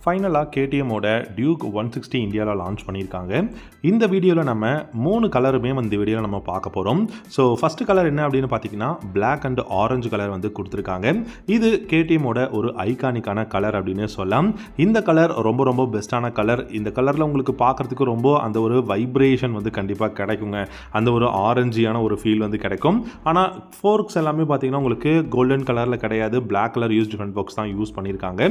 ஃபைனலாக கேடிஎம்மோட டியூக் 160 இந்தியாவில் லான்ச் பண்ணியிருக்காங்க. இந்த வீடியோவில் நம்ம 3 கலருமே இந்த வீடியோவில் நம்ம பார்க்க போகிறோம். ஸோ ஃபஸ்ட்டு கலர் என்ன அப்படின்னு பார்த்தீங்கன்னா பிளாக் அண்ட் ஆரஞ்சு கலர் கொடுத்துருக்காங்க. இது கேடிஎம்மோட ஒரு ஐகானிக்கான கலர் அப்படின்னு சொல்லலாம். இந்த கலர் ரொம்ப ரொம்ப பெஸ்ட்டான கலர். இந்த கலரில் உங்களுக்கு பார்க்குறதுக்கு ரொம்ப அந்த ஒரு வைப்ரேஷன் கண்டிப்பாக கிடைக்குங்க. அந்த ஒரு ஆரஞ்சியான ஒரு ஃபீல் கிடைக்கும். ஆனால் ஃபோர்க்ஸ் எல்லாமே பார்த்தீங்கன்னா உங்களுக்கு கோல்டன் கலரில் கிடையாது, black colour use different box தான் யூஸ் பண்ணியிருக்காங்க.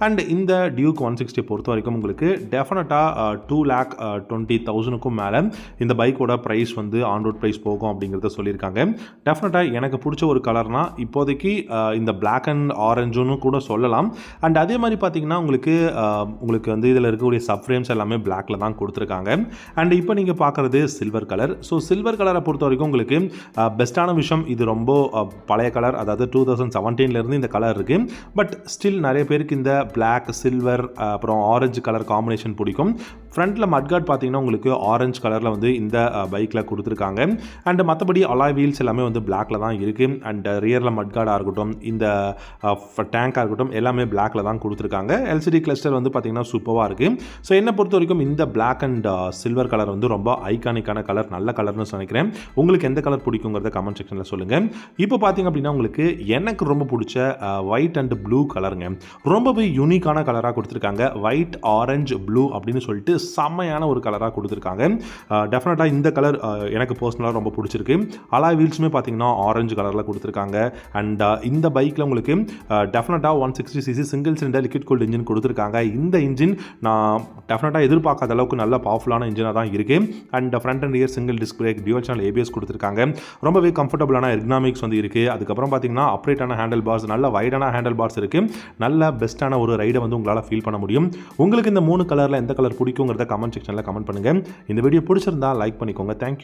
அண்ட் இந்த டியூக் 160 பொறுத்த வரைக்கும் உங்களுக்கு டெஃபினட்டாக 2,20,000க்கும் மேலே இந்த பைக்கோட ப்ரைஸ் ஆன் ரோட் ப்ரைஸ் போகும் அப்படிங்கிறத சொல்லியிருக்காங்க. டெஃபினட்டாக எனக்கு பிடிச்ச ஒரு கலர்னால் இப்போதைக்கு இந்த பிளாக் அண்ட் ஆரஞ்சுன்னு கூட சொல்லலாம். அண்ட் அதே மாதிரி பார்த்தீங்கன்னா உங்களுக்கு இதில் இருக்கக்கூடிய சப் ஃப்ரேம்ஸ் எல்லாமே பிளாக்ல தான் கொடுத்துருக்காங்க. அண்ட் இப்போ நீங்கள் பார்க்குறது சில்வர் கலர். ஸோ சில்வர் கலரை பொறுத்த வரைக்கும் உங்களுக்கு பெஸ்ட்டான விஷயம், இது ரொம்ப பழைய கலர், அதாவது 2017 இந்த கலர் இருக்குது. பட் ஸ்டில் நிறைய பேருக்கு இந்த பிளாக், சில்வர் அப்புறம் ஆரஞ்சு கலர் காம்பினேஷன் பிடிக்கும். ஃப்ரண்ட்டில் மட்கார்ட் பார்த்தீங்கன்னா உங்களுக்கு ஆரஞ்சு கலரில் இந்த பைக்கில் கொடுத்துருக்காங்க. அண்ட் மற்றபடி அலாய் வீல்ஸ் எல்லாமே பிளாக்ல தான் இருக்குது. அண்ட் ரியரில் மட்கார்டாக இருக்கட்டும், இந்த டேங்காக இருக்கட்டும், எல்லாமே பிளாக்ல தான் கொடுத்துருக்காங்க. எல்சிடி கிளஸ்டர் பார்த்தீங்கன்னா சூப்பராக இருக்குது. ஸோ என்னை பொறுத்த வரைக்கும் இந்த பிளாக் அண்ட் சில்வர் கலர் ரொம்ப ஐகானிக்கான கலர், நல்ல கலர்னு நினைக்கிறேன். உங்களுக்கு எந்த கலர் பிடிக்குங்கிறத கமெண்ட் செக்ஷனில் சொல்லுங்கள். இப்போ பார்த்தீங்க அப்படின்னா உங்களுக்கு எனக்கு ரொம்ப பிடிச்ச ஒயிட் அண்ட் ப்ளூ கலருங்க. ரொம்பவே யூனிக்கான கலராக கொடுத்துருக்காங்க. ஒயிட், ஆரஞ்சு, ப்ளூ அப்படின்னு சொல்லிட்டு செம்மையான ஒரு கலராக கொடுத்துருக்காங்க. டெஃபினட்டாக இந்த கலர் எனக்கு பர்சனலாக ரொம்ப பிடிச்சிருக்கு. அலாய் வீல்ஸுமே பார்த்தீங்கன்னா ஆரஞ்சு கலரில் கொடுத்துருக்காங்க. அண்ட் இந்த பைக்கில் உங்களுக்கு டெஃபினட்டாக 160cc single cylinder liquid cooled engine கொடுத்துருக்காங்க. இந்த இன்ஜின் நான் டெஃபினட்டாக எதிர்பார்க்காத அளவுக்கு நல்ல பவர்ஃபுல்லான இன்ஜினாக தான் இருக்குது. And front and rear single disc brake, dual channel ABS கொடுத்துருக்காங்க. ரொம்பவே கம்ஃபர்டபுளான எர்கனாமிக்ஸ் இருக்குது. அதுக்கப்புறம் பார்த்தீங்கன்னா அப்ரேட்டான ஹேண்டில் பார்ஸ், நல்ல வைடான ஹேண்டில் பார்ஸ் இருக்குது. நல்ல பெஸ்ட்டான ஒரு ரைடை உங்களால் ஃபீல் பண்ண முடியும். உங்களுக்கு இந்த 3 கலரில் எந்த கலர் பிடிக்குங்கிறத கமெண்ட் செக்ஷனில் கமெண்ட் பண்ணுங்கள். இந்த வீடியோ பிடிச்சிருந்தா லைக் பண்ணிக்கோங்க. தேங்க்யூ.